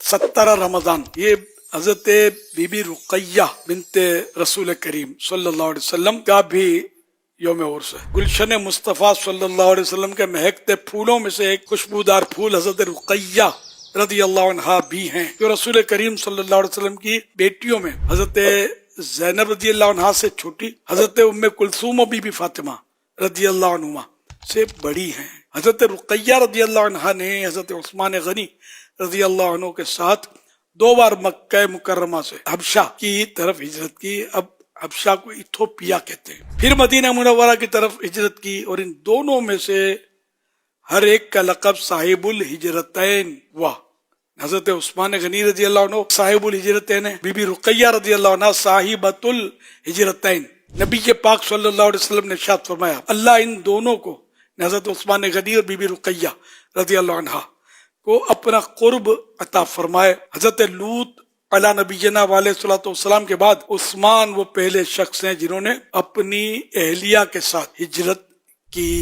17 रमजान, ये हजरत बीबी रुकैया बिनते रसूल करीम सल्लल्लाहु अलैहि वसल्लम का भी यौम उर्स है। गुलशन मुस्तफ़ा सल्लल्लाहु अलैहि वसल्लम के महकते फूलों में से एक खुशबूदार फूल हजरत रुकैया रज़ी अल्लाह अन्हा भी हैं, जो रसूल करीम सल्लल्लाहु अलैहि वसल्लम की बेटियों में हजरत ज़ैनब रज़ी अल्लाह अन्हा से छोटी, हजरत उम्मे कुलसूम और बीबी फातिमा रज़ी अल्लाह अन्हुमा से बड़ी हैं। हजरत रुकैया रज़ी अल्लाह अन्हा ने हजरत उस्मान गनी रज़ी अल्लाह अन्हु के साथ 2 बार मक्का मुकर्रमा से हबशा की तरफ हिजरत की। अब हबशा को इथोपिया कहते हैं। फिर मदीना मुनव्वरा की तरफ हिजरत की और इन दोनों में से हर एक का लक़ब साहिबुल हिजरतैन हुआ। हजरत उस्मान गनी रज़ी अल्लाह अन्हु साहिबुल हिजरतैन है, बीबी रुकैया रज़ी अल्लाह अन्हा साहिबतुल हिजरतैन। नबी के पाक सल्लल्लाहु अलैहि वसल्लम ने इरशाद फरमाया, अल्लाह इन दोनों को, हजरत उस्मान गनी और बीबी रुकैया रज़ी अल्लाह अन्हा को अपना कुर्ब अता फरमाए। हजरत लूत अला नबीना वालेहिस्सलातु वस्सलाम के बाद उस्मान वो पहले शख्स हैं जिन्होंने अपनी अहलिया के साथ हिजरत की।